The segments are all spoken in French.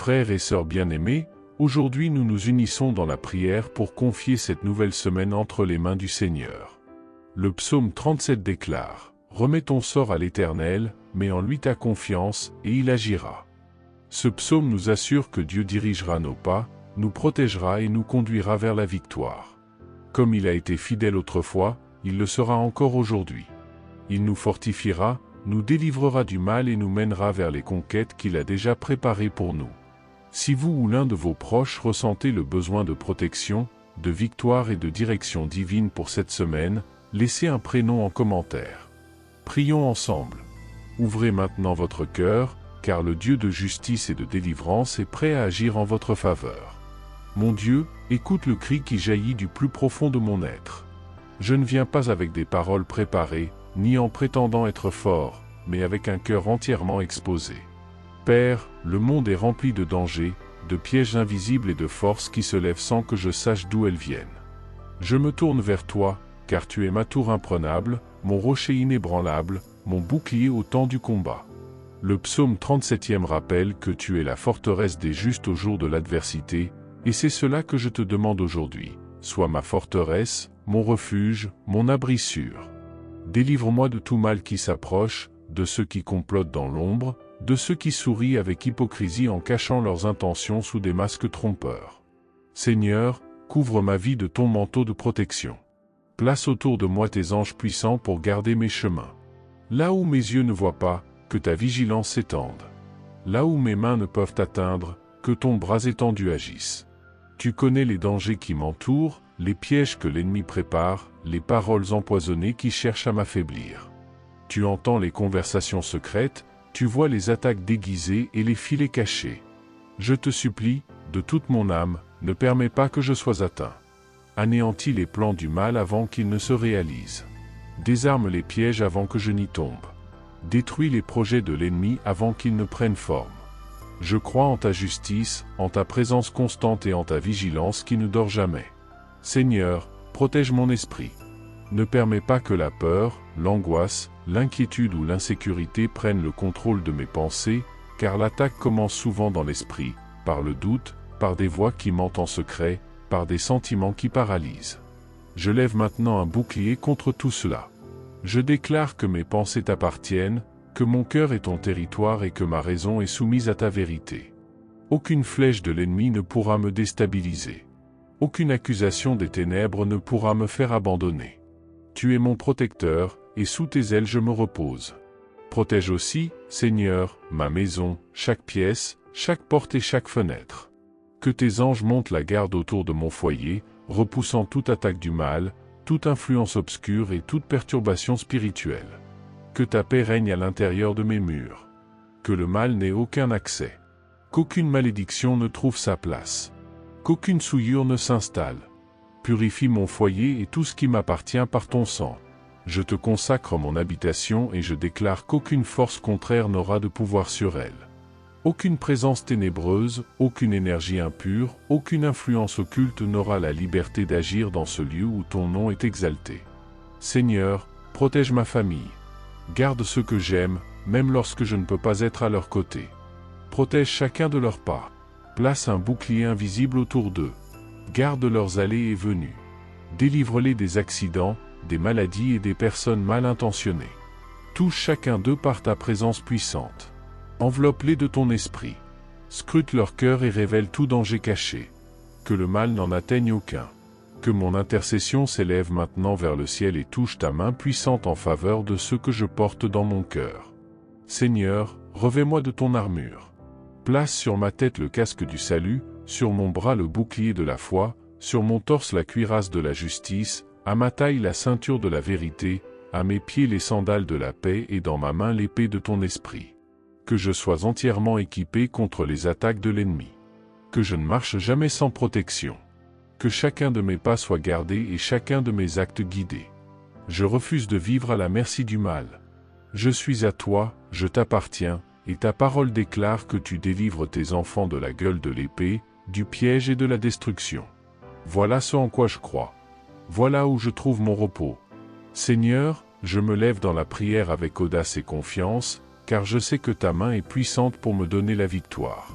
Frères et sœurs bien-aimés, aujourd'hui nous nous unissons dans la prière pour confier cette nouvelle semaine entre les mains du Seigneur. Le psaume 37 déclare « Remets ton sort à l'Éternel, mets en lui ta confiance, et il agira ». Ce psaume nous assure que Dieu dirigera nos pas, nous protégera et nous conduira vers la victoire. Comme il a été fidèle autrefois, il le sera encore aujourd'hui. Il nous fortifiera, nous délivrera du mal et nous mènera vers les conquêtes qu'il a déjà préparées pour nous. Si vous ou l'un de vos proches ressentez le besoin de protection, de victoire et de direction divine pour cette semaine, laissez un prénom en commentaire. Prions ensemble. Ouvrez maintenant votre cœur, car le Dieu de justice et de délivrance est prêt à agir en votre faveur. Mon Dieu, écoute le cri qui jaillit du plus profond de mon être. Je ne viens pas avec des paroles préparées, ni en prétendant être fort, mais avec un cœur entièrement exposé. Père, le monde est rempli de dangers, de pièges invisibles et de forces qui se lèvent sans que je sache d'où elles viennent. Je me tourne vers toi, car tu es ma tour imprenable, mon rocher inébranlable, mon bouclier au temps du combat. Le psaume 37e rappelle que tu es la forteresse des justes au jour de l'adversité, et c'est cela que je te demande aujourd'hui. Sois ma forteresse, mon refuge, mon abri sûr. Délivre-moi de tout mal qui s'approche, de ceux qui complotent dans l'ombre, de ceux qui sourient avec hypocrisie en cachant leurs intentions sous des masques trompeurs. Seigneur, couvre ma vie de ton manteau de protection. Place autour de moi tes anges puissants pour garder mes chemins. Là où mes yeux ne voient pas, que ta vigilance s'étende. Là où mes mains ne peuvent atteindre, que ton bras étendu agisse. Tu connais les dangers qui m'entourent, les pièges que l'ennemi prépare, les paroles empoisonnées qui cherchent à m'affaiblir. Tu entends les conversations secrètes, tu vois les attaques déguisées et les filets cachés. Je te supplie, de toute mon âme, ne permets pas que je sois atteint. Anéantis les plans du mal avant qu'ils ne se réalisent. Désarme les pièges avant que je n'y tombe. Détruis les projets de l'ennemi avant qu'ils ne prennent forme. Je crois en ta justice, en ta présence constante et en ta vigilance qui ne dort jamais. Seigneur, protège mon esprit. Ne permets pas que la peur, l'angoisse, l'inquiétude ou l'insécurité prennent le contrôle de mes pensées, car l'attaque commence souvent dans l'esprit, par le doute, par des voix qui mentent en secret, par des sentiments qui paralysent. Je lève maintenant un bouclier contre tout cela. Je déclare que mes pensées t'appartiennent, que mon cœur est ton territoire et que ma raison est soumise à ta vérité. Aucune flèche de l'ennemi ne pourra me déstabiliser. Aucune accusation des ténèbres ne pourra me faire abandonner. Tu es mon protecteur, et sous tes ailes je me repose. Protège aussi, Seigneur, ma maison, chaque pièce, chaque porte et chaque fenêtre. Que tes anges montent la garde autour de mon foyer, repoussant toute attaque du mal, toute influence obscure et toute perturbation spirituelle. Que ta paix règne à l'intérieur de mes murs. Que le mal n'ait aucun accès. Qu'aucune malédiction ne trouve sa place. Qu'aucune souillure ne s'installe. Purifie mon foyer et tout ce qui m'appartient par ton sang. Je te consacre mon habitation et je déclare qu'aucune force contraire n'aura de pouvoir sur elle. Aucune présence ténébreuse, aucune énergie impure, aucune influence occulte n'aura la liberté d'agir dans ce lieu où ton nom est exalté. Seigneur, protège ma famille. Garde ceux que j'aime, même lorsque je ne peux pas être à leur côté. Protège chacun de leurs pas. Place un bouclier invisible autour d'eux. Garde leurs allées et venues. Délivre-les des accidents, des maladies et des personnes mal intentionnées. Touche chacun d'eux par ta présence puissante. Enveloppe-les de ton esprit. Scrute leur cœur et révèle tout danger caché. Que le mal n'en atteigne aucun. Que mon intercession s'élève maintenant vers le ciel et touche ta main puissante en faveur de ceux que je porte dans mon cœur. Seigneur, revêt-moi de ton armure. Place sur ma tête le casque du salut, sur mon bras le bouclier de la foi, sur mon torse la cuirasse de la justice, à ma taille la ceinture de la vérité, à mes pieds les sandales de la paix et dans ma main l'épée de ton esprit. Que je sois entièrement équipé contre les attaques de l'ennemi. Que je ne marche jamais sans protection. Que chacun de mes pas soit gardé et chacun de mes actes guidés. Je refuse de vivre à la merci du mal. Je suis à toi, je t'appartiens, et ta parole déclare que tu délivres tes enfants de la gueule de l'épée, du piège et de la destruction. Voilà ce en quoi je crois. Voilà où je trouve mon repos. Seigneur, je me lève dans la prière avec audace et confiance, car je sais que ta main est puissante pour me donner la victoire.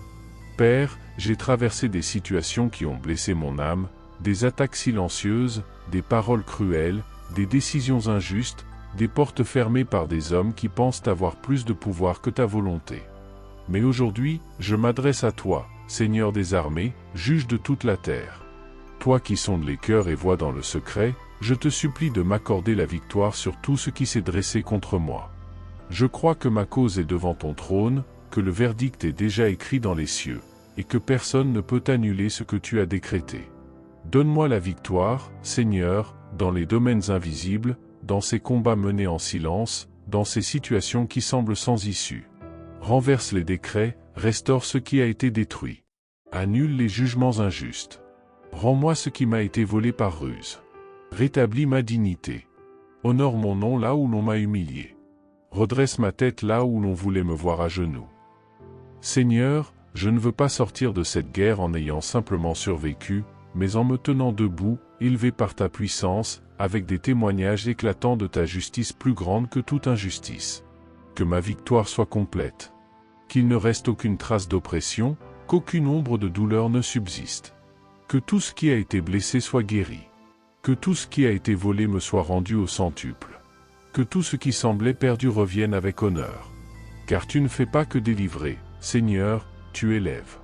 Père, j'ai traversé des situations qui ont blessé mon âme, des attaques silencieuses, des paroles cruelles, des décisions injustes, des portes fermées par des hommes qui pensent avoir plus de pouvoir que ta volonté. Mais aujourd'hui, je m'adresse à toi, Seigneur des armées, juge de toute la terre. Toi qui sondes les cœurs et vois dans le secret, je te supplie de m'accorder la victoire sur tout ce qui s'est dressé contre moi. Je crois que ma cause est devant ton trône, que le verdict est déjà écrit dans les cieux, et que personne ne peut annuler ce que tu as décrété. Donne-moi la victoire, Seigneur, dans les domaines invisibles, dans ces combats menés en silence, dans ces situations qui semblent sans issue. Renverse les décrets, restaure ce qui a été détruit. Annule les jugements injustes. Rends-moi ce qui m'a été volé par ruse. Rétablis ma dignité. Honore mon nom là où l'on m'a humilié. Redresse ma tête là où l'on voulait me voir à genoux. Seigneur, je ne veux pas sortir de cette guerre en ayant simplement survécu, mais en me tenant debout, élevé par ta puissance, avec des témoignages éclatants de ta justice plus grande que toute injustice. Que ma victoire soit complète. Qu'il ne reste aucune trace d'oppression, qu'aucune ombre de douleur ne subsiste. Que tout ce qui a été blessé soit guéri. Que tout ce qui a été volé me soit rendu au centuple. Que tout ce qui semblait perdu revienne avec honneur. Car tu ne fais pas que délivrer, Seigneur, tu élèves.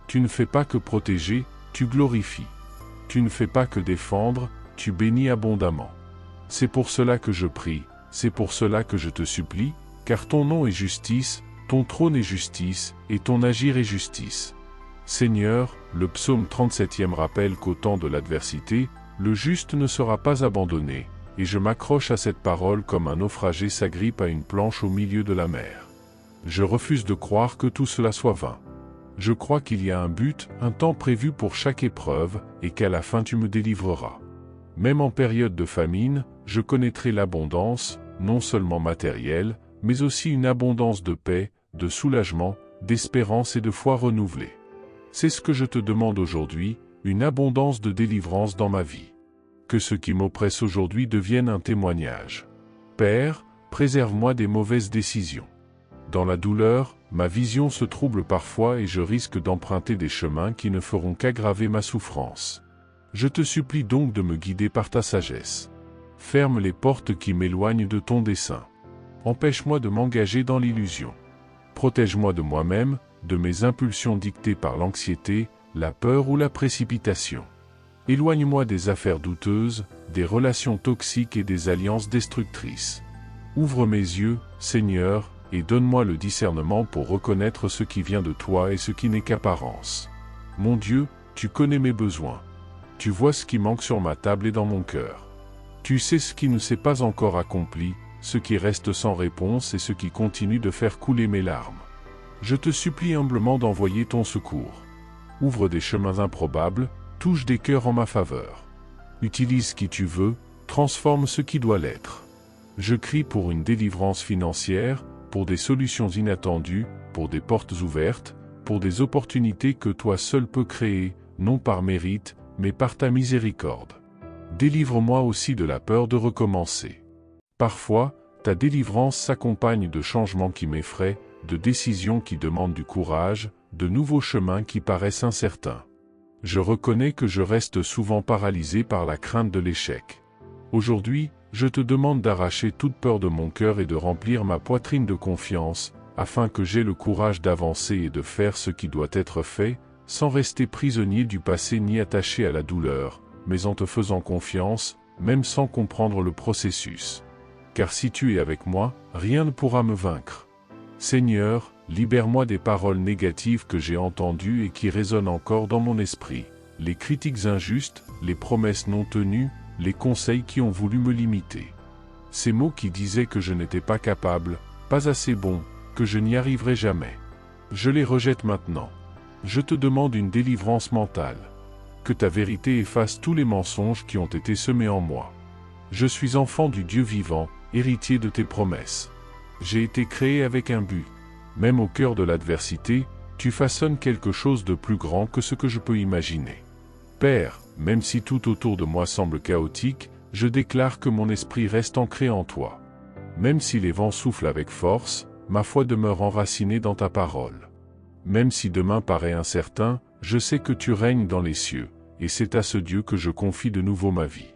Tu ne fais pas que protéger, tu glorifies. Tu ne fais pas que défendre, tu bénis abondamment. C'est pour cela que je prie, c'est pour cela que je te supplie, car ton nom est justice, ton trône est justice, et ton agir est justice. Seigneur, le psaume 37e rappelle qu'au temps de l'adversité, le juste ne sera pas abandonné, et je m'accroche à cette parole comme un naufragé s'agrippe à une planche au milieu de la mer. Je refuse de croire que tout cela soit vain. Je crois qu'il y a un but, un temps prévu pour chaque épreuve, et qu'à la fin tu me délivreras. Même en période de famine, je connaîtrai l'abondance, non seulement matérielle, mais aussi une abondance de paix, de soulagement, d'espérance et de foi renouvelée. C'est ce que je te demande aujourd'hui, une abondance de délivrance dans ma vie. Que ce qui m'oppresse aujourd'hui devienne un témoignage. Père, préserve-moi des mauvaises décisions. Dans la douleur, ma vision se trouble parfois et je risque d'emprunter des chemins qui ne feront qu'aggraver ma souffrance. Je te supplie donc de me guider par ta sagesse. Ferme les portes qui m'éloignent de ton dessein. Empêche-moi de m'engager dans l'illusion. Protège-moi de moi-même, de mes impulsions dictées par l'anxiété, la peur ou la précipitation. Éloigne-moi des affaires douteuses, des relations toxiques et des alliances destructrices. Ouvre mes yeux, Seigneur, et donne-moi le discernement pour reconnaître ce qui vient de toi et ce qui n'est qu'apparence. Mon Dieu, tu connais mes besoins. Tu vois ce qui manque sur ma table et dans mon cœur. Tu sais ce qui ne s'est pas encore accompli, ce qui reste sans réponse et ce qui continue de faire couler mes larmes. Je te supplie humblement d'envoyer ton secours. Ouvre des chemins improbables, touche des cœurs en ma faveur. Utilise qui tu veux, transforme ce qui doit l'être. Je crie pour une délivrance financière, pour des solutions inattendues, pour des portes ouvertes, pour des opportunités que toi seul peux créer, non par mérite, mais par ta miséricorde. Délivre-moi aussi de la peur de recommencer. Parfois, ta délivrance s'accompagne de changements qui m'effraient, de décisions qui demandent du courage, de nouveaux chemins qui paraissent incertains. Je reconnais que je reste souvent paralysé par la crainte de l'échec. Aujourd'hui, je te demande d'arracher toute peur de mon cœur et de remplir ma poitrine de confiance, afin que j'aie le courage d'avancer et de faire ce qui doit être fait, sans rester prisonnier du passé ni attaché à la douleur, mais en te faisant confiance, même sans comprendre le processus. Car si tu es avec moi, rien ne pourra me vaincre. Seigneur, libère-moi des paroles négatives que j'ai entendues et qui résonnent encore dans mon esprit, les critiques injustes, les promesses non tenues, les conseils qui ont voulu me limiter. Ces mots qui disaient que je n'étais pas capable, pas assez bon, que je n'y arriverais jamais. Je les rejette maintenant. Je te demande une délivrance mentale. Que ta vérité efface tous les mensonges qui ont été semés en moi. Je suis enfant du Dieu vivant, héritier de tes promesses. J'ai été créé avec un but. Même au cœur de l'adversité, tu façonnes quelque chose de plus grand que ce que je peux imaginer. Père, même si tout autour de moi semble chaotique, je déclare que mon esprit reste ancré en toi. Même si les vents soufflent avec force, ma foi demeure enracinée dans ta parole. Même si demain paraît incertain, je sais que tu règnes dans les cieux, et c'est à ce Dieu que je confie de nouveau ma vie.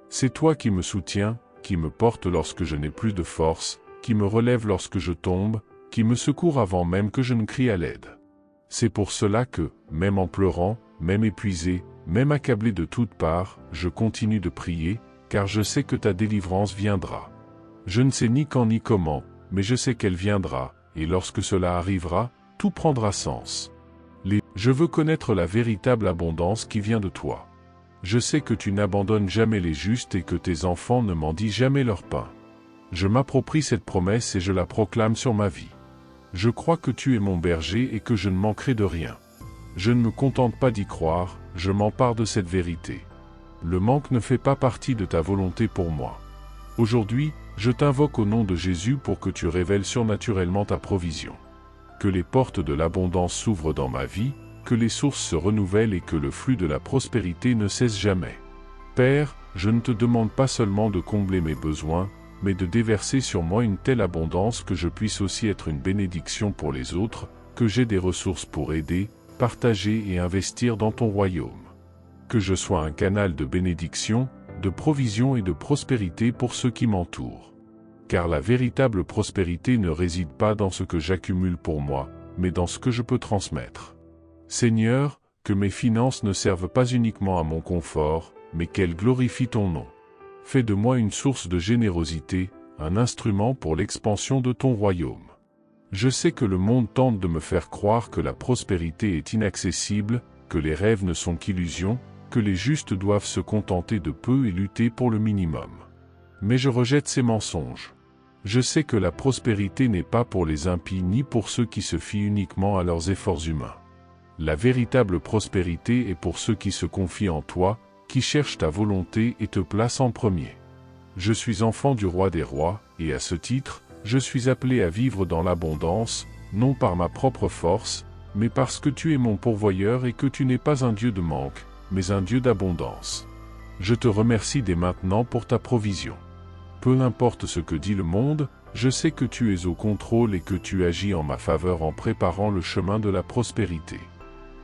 C'est toi qui me soutiens, qui me porte lorsque je n'ai plus de force, qui me relève lorsque je tombe, qui me secourt avant même que je ne crie à l'aide. C'est pour cela que, même en pleurant, même épuisé, même accablé de toutes parts, je continue de prier, car je sais que ta délivrance viendra. Je ne sais ni quand ni comment, mais je sais qu'elle viendra, et lorsque cela arrivera, tout prendra sens. Je veux connaître la véritable abondance qui vient de toi. Je sais que tu n'abandonnes jamais les justes et que tes enfants ne mendient jamais leur pain. Je m'approprie cette promesse et je la proclame sur ma vie. Je crois que tu es mon berger et que je ne manquerai de rien. Je ne me contente pas d'y croire, je m'empare de cette vérité. Le manque ne fait pas partie de ta volonté pour moi. Aujourd'hui, je t'invoque au nom de Jésus pour que tu révèles surnaturellement ta provision. Que les portes de l'abondance s'ouvrent dans ma vie, que les sources se renouvellent et que le flux de la prospérité ne cesse jamais. Père, je ne te demande pas seulement de combler mes besoins, mais de déverser sur moi une telle abondance que je puisse aussi être une bénédiction pour les autres, que j'ai des ressources pour aider, partager et investir dans ton royaume. Que je sois un canal de bénédiction, de provision et de prospérité pour ceux qui m'entourent. Car la véritable prospérité ne réside pas dans ce que j'accumule pour moi, mais dans ce que je peux transmettre. Seigneur, que mes finances ne servent pas uniquement à mon confort, mais qu'elles glorifient ton nom. Fais de moi une source de générosité, un instrument pour l'expansion de ton royaume. Je sais que le monde tente de me faire croire que la prospérité est inaccessible, que les rêves ne sont qu'illusions, que les justes doivent se contenter de peu et lutter pour le minimum. Mais je rejette ces mensonges. Je sais que la prospérité n'est pas pour les impies ni pour ceux qui se fient uniquement à leurs efforts humains. La véritable prospérité est pour ceux qui se confient en toi, qui cherchent ta volonté et te placent en premier. Je suis enfant du roi des rois, et à ce titre, je suis appelé à vivre dans l'abondance, non par ma propre force, mais parce que tu es mon pourvoyeur et que tu n'es pas un Dieu de manque, mais un Dieu d'abondance. Je te remercie dès maintenant pour ta provision. Peu importe ce que dit le monde, je sais que tu es au contrôle et que tu agis en ma faveur en préparant le chemin de la prospérité.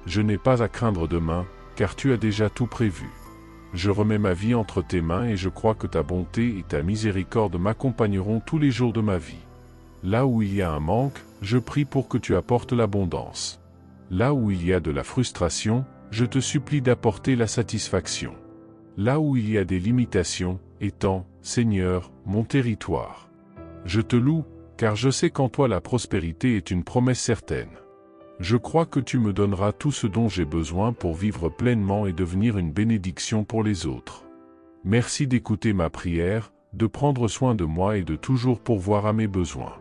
Je n'ai pas à craindre demain, car tu as déjà tout prévu. Je remets ma vie entre tes mains et je crois que ta bonté et ta miséricorde m'accompagneront tous les jours de ma vie. Là où il y a un manque, je prie pour que tu apportes l'abondance. Là où il y a de la frustration, je te supplie d'apporter la satisfaction. Là où il y a des limitations, étends, Seigneur, mon territoire. Je te loue, car je sais qu'en toi la prospérité est une promesse certaine. Je crois que tu me donneras tout ce dont j'ai besoin pour vivre pleinement et devenir une bénédiction pour les autres. Merci d'écouter ma prière, de prendre soin de moi et de toujours pourvoir à mes besoins.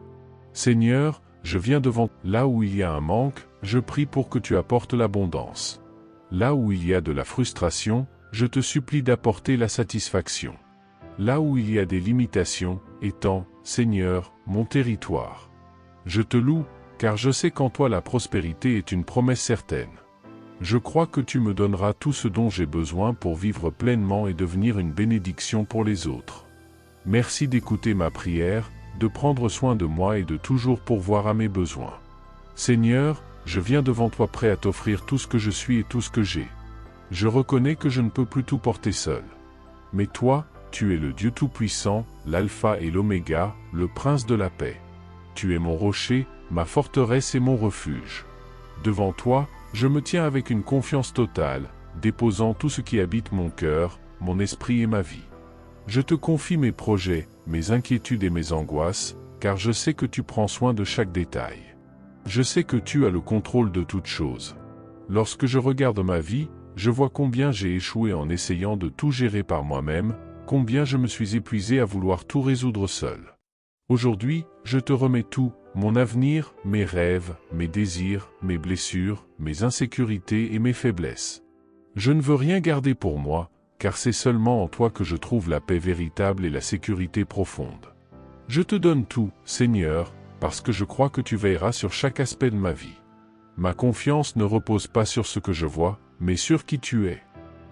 Seigneur, je viens devant. Là où il y a un manque, je prie pour que tu apportes l'abondance. Là où il y a de la frustration, je te supplie d'apporter la satisfaction. Là où il y a des limitations, étends, Seigneur, mon territoire. Je te loue, car je sais qu'en toi la prospérité est une promesse certaine. Je crois que tu me donneras tout ce dont j'ai besoin pour vivre pleinement et devenir une bénédiction pour les autres. Merci d'écouter ma prière, de prendre soin de moi et de toujours pourvoir à mes besoins. Seigneur, je viens devant toi prêt à t'offrir tout ce que je suis et tout ce que j'ai. Je reconnais que je ne peux plus tout porter seul. Mais toi, tu es le Dieu Tout-Puissant, l'Alpha et l'Oméga, le Prince de la paix. Tu es mon rocher, ma forteresse et mon refuge. Devant toi, je me tiens avec une confiance totale, déposant tout ce qui habite mon cœur, mon esprit et ma vie. Je te confie mes projets, mes inquiétudes et mes angoisses, car je sais que tu prends soin de chaque détail. Je sais que tu as le contrôle de toutes choses. Lorsque je regarde ma vie, je vois combien j'ai échoué en essayant de tout gérer par moi-même, combien je me suis épuisé à vouloir tout résoudre seul. Aujourd'hui, je te remets tout, mon avenir, mes rêves, mes désirs, mes blessures, mes insécurités et mes faiblesses. Je ne veux rien garder pour moi, car c'est seulement en toi que je trouve la paix véritable et la sécurité profonde. Je te donne tout, Seigneur, parce que je crois que tu veilleras sur chaque aspect de ma vie. Ma confiance ne repose pas sur ce que je vois, mais sur qui tu es.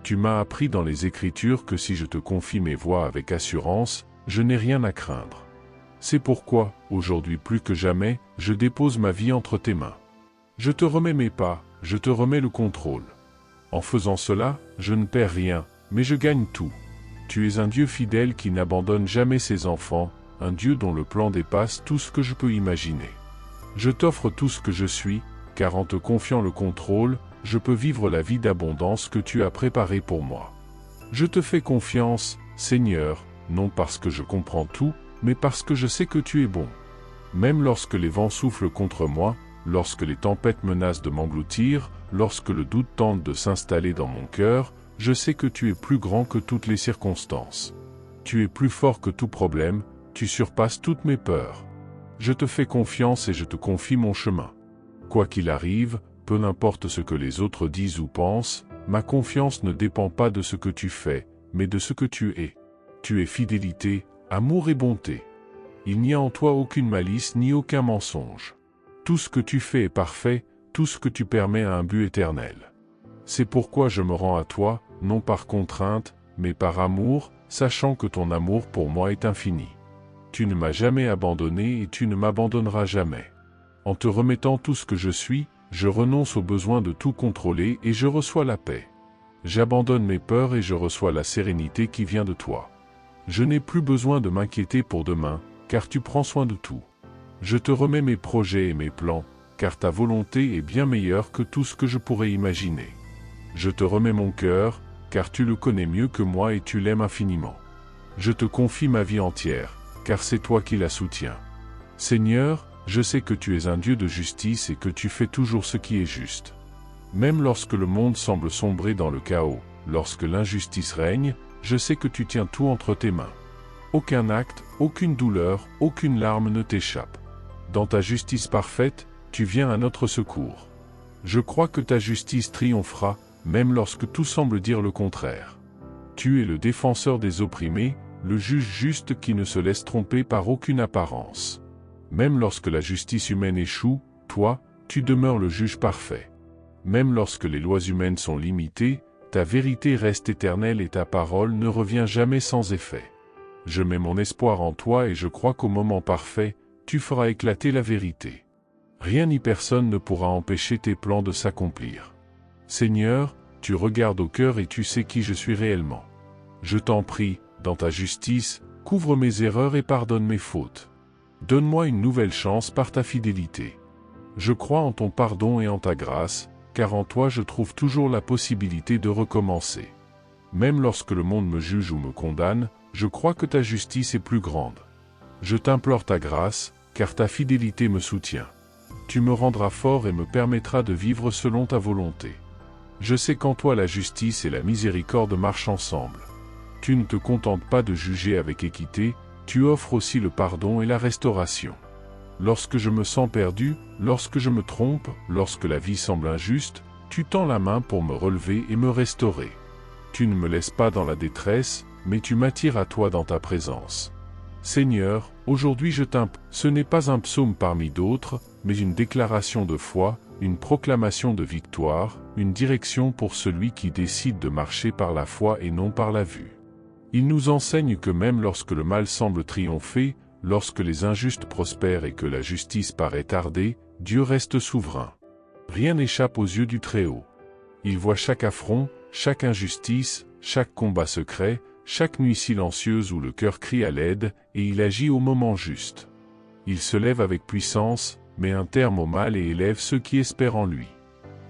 Tu m'as appris dans les Écritures que si je te confie mes voies avec assurance, je n'ai rien à craindre. C'est pourquoi, aujourd'hui plus que jamais, je dépose ma vie entre tes mains. Je te remets mes pas, je te remets le contrôle. En faisant cela, je ne perds rien, mais je gagne tout. Tu es un Dieu fidèle qui n'abandonne jamais ses enfants, un Dieu dont le plan dépasse tout ce que je peux imaginer. Je t'offre tout ce que je suis, car en te confiant le contrôle, je peux vivre la vie d'abondance que tu as préparée pour moi. Je te fais confiance, Seigneur, non parce que je comprends tout, mais parce que je sais que tu es bon. Même lorsque les vents soufflent contre moi, lorsque les tempêtes menacent de m'engloutir, lorsque le doute tente de s'installer dans mon cœur, je sais que tu es plus grand que toutes les circonstances. Tu es plus fort que tout problème, tu surpasses toutes mes peurs. Je te fais confiance et je te confie mon chemin. Quoi qu'il arrive, peu importe ce que les autres disent ou pensent, ma confiance ne dépend pas de ce que tu fais, mais de ce que tu es. Tu es fidélité, amour et bonté. Il n'y a en toi aucune malice ni aucun mensonge. Tout ce que tu fais est parfait, tout ce que tu permets a un but éternel. C'est pourquoi je me rends à toi, non par contrainte, mais par amour, sachant que ton amour pour moi est infini. Tu ne m'as jamais abandonné et tu ne m'abandonneras jamais. En te remettant tout ce que je suis, je renonce au besoin de tout contrôler et je reçois la paix. J'abandonne mes peurs et je reçois la sérénité qui vient de toi. Je n'ai plus besoin de m'inquiéter pour demain, car tu prends soin de tout. Je te remets mes projets et mes plans, car ta volonté est bien meilleure que tout ce que je pourrais imaginer. Je te remets mon cœur, car tu le connais mieux que moi et tu l'aimes infiniment. Je te confie ma vie entière, car c'est toi qui la soutiens. Seigneur, je sais que tu es un Dieu de justice et que tu fais toujours ce qui est juste. Même lorsque le monde semble sombrer dans le chaos, lorsque l'injustice règne, je sais que tu tiens tout entre tes mains. Aucun acte, aucune douleur, aucune larme ne t'échappe. Dans ta justice parfaite, tu viens à notre secours. Je crois que ta justice triomphera, même lorsque tout semble dire le contraire. Tu es le défenseur des opprimés, le juge juste qui ne se laisse tromper par aucune apparence. Même lorsque la justice humaine échoue, toi, tu demeures le juge parfait. Même lorsque les lois humaines sont limitées, ta vérité reste éternelle et ta parole ne revient jamais sans effet. Je mets mon espoir en toi et je crois qu'au moment parfait, tu feras éclater la vérité. Rien ni personne ne pourra empêcher tes plans de s'accomplir. Seigneur, tu regardes au cœur et tu sais qui je suis réellement. Je t'en prie, dans ta justice, couvre mes erreurs et pardonne mes fautes. Donne-moi une nouvelle chance par ta fidélité. Je crois en ton pardon et en ta grâce, car en toi je trouve toujours la possibilité de recommencer. Même lorsque le monde me juge ou me condamne, je crois que ta justice est plus grande. Je t'implore ta grâce, car ta fidélité me soutient. Tu me rendras fort et me permettras de vivre selon ta volonté. Je sais qu'en toi la justice et la miséricorde marchent ensemble. Tu ne te contentes pas de juger avec équité, tu offres aussi le pardon et la restauration. Lorsque je me sens perdu, lorsque je me trompe, lorsque la vie semble injuste, tu tends la main pour me relever et me restaurer. Tu ne me laisses pas dans la détresse, mais tu m'attires à toi dans ta présence. Seigneur, aujourd'hui je t'implore. Ce n'est pas un psaume parmi d'autres, mais une déclaration de foi, une proclamation de victoire, une direction pour celui qui décide de marcher par la foi et non par la vue. Il nous enseigne que même lorsque le mal semble triompher, lorsque les injustes prospèrent et que la justice paraît tarder, Dieu reste souverain. Rien n'échappe aux yeux du Très-Haut. Il voit chaque affront, chaque injustice, chaque combat secret, chaque nuit silencieuse où le cœur crie à l'aide, et il agit au moment juste. Il se lève avec puissance, met un terme au mal et élève ceux qui espèrent en lui.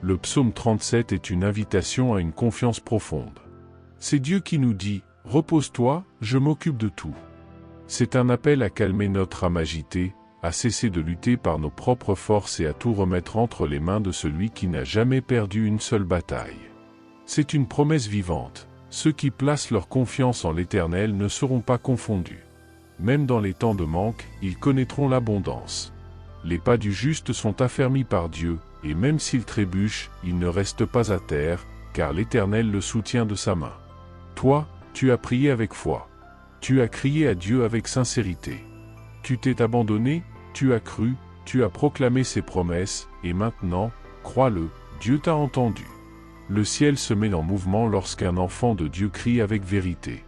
Le psaume 37 est une invitation à une confiance profonde. C'est Dieu qui nous dit « Repose-toi, je m'occupe de tout ». C'est un appel à calmer notre âme agitée, à cesser de lutter par nos propres forces et à tout remettre entre les mains de celui qui n'a jamais perdu une seule bataille. C'est une promesse vivante. Ceux qui placent leur confiance en l'Éternel ne seront pas confondus. Même dans les temps de manque, ils connaîtront l'abondance. Les pas du juste sont affermis par Dieu, et même s'il trébuche, il ne reste pas à terre, car l'Éternel le soutient de sa main. Toi, tu as prié avec foi. Tu as crié à Dieu avec sincérité. Tu t'es abandonné, tu as cru, tu as proclamé ses promesses, et maintenant, crois-le, Dieu t'a entendu. Le ciel se met en mouvement lorsqu'un enfant de Dieu crie avec vérité.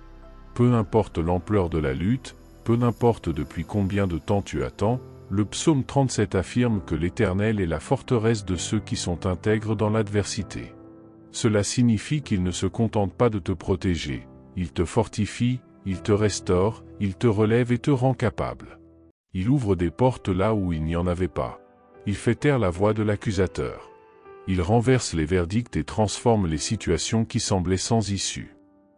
Peu importe l'ampleur de la lutte, peu importe depuis combien de temps tu attends, Le psaume 37 affirme que l'Éternel est la forteresse de ceux qui sont intègres dans l'adversité. Cela signifie qu'il ne se contente pas de te protéger, il te fortifie, il te restaure, il te relève et te rend capable. Il ouvre des portes là où il n'y en avait pas. Il fait taire la voix de l'accusateur. Il renverse les verdicts et transforme les situations qui semblaient sans issue.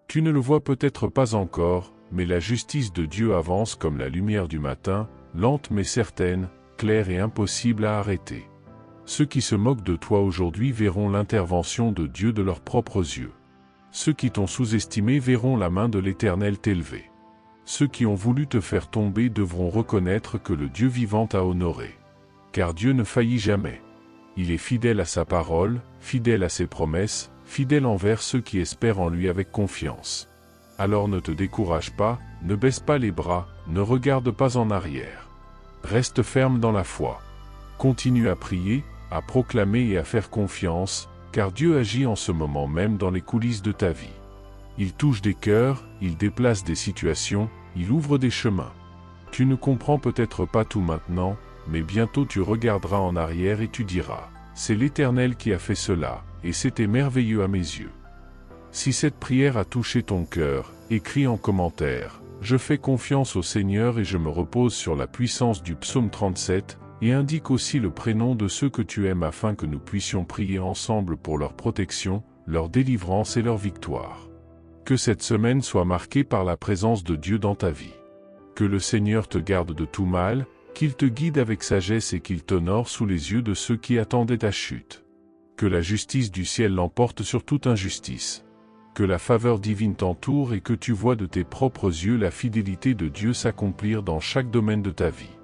Tu ne le vois peut-être pas encore, mais la justice de Dieu avance comme la lumière du matin, lente mais certaine, claire et impossible à arrêter. Ceux qui se moquent de toi aujourd'hui verront l'intervention de Dieu de leurs propres yeux. Ceux qui t'ont sous-estimé verront la main de l'Éternel t'élever. Ceux qui ont voulu te faire tomber devront reconnaître que le Dieu vivant t'a honoré. Car Dieu ne faillit jamais. Il est fidèle à sa parole, fidèle à ses promesses, fidèle envers ceux qui espèrent en lui avec confiance. Alors ne te décourage pas, ne baisse pas les bras, ne regarde pas en arrière. Reste ferme dans la foi. Continue à prier, à proclamer et à faire confiance, car Dieu agit en ce moment même dans les coulisses de ta vie. Il touche des cœurs, il déplace des situations, il ouvre des chemins. Tu ne comprends peut-être pas tout maintenant, mais bientôt tu regarderas en arrière et tu diras, « C'est l'Éternel qui a fait cela, et c'était merveilleux à mes yeux. » Si cette prière a touché ton cœur, écris en commentaire, « Je fais confiance au Seigneur et je me repose sur la puissance du psaume 37, » et indique aussi le prénom de ceux que tu aimes afin que nous puissions prier ensemble pour leur protection, leur délivrance et leur victoire. Que cette semaine soit marquée par la présence de Dieu dans ta vie. Que le Seigneur te garde de tout mal, qu'il te guide avec sagesse et qu'il t'honore sous les yeux de ceux qui attendaient ta chute. Que la justice du ciel l'emporte sur toute injustice. Que la faveur divine t'entoure et que tu vois de tes propres yeux la fidélité de Dieu s'accomplir dans chaque domaine de ta vie.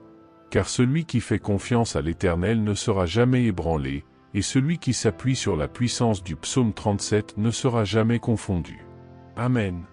Car celui qui fait confiance à l'Éternel ne sera jamais ébranlé, et celui qui s'appuie sur la puissance du psaume 37 ne sera jamais confondu. Amen.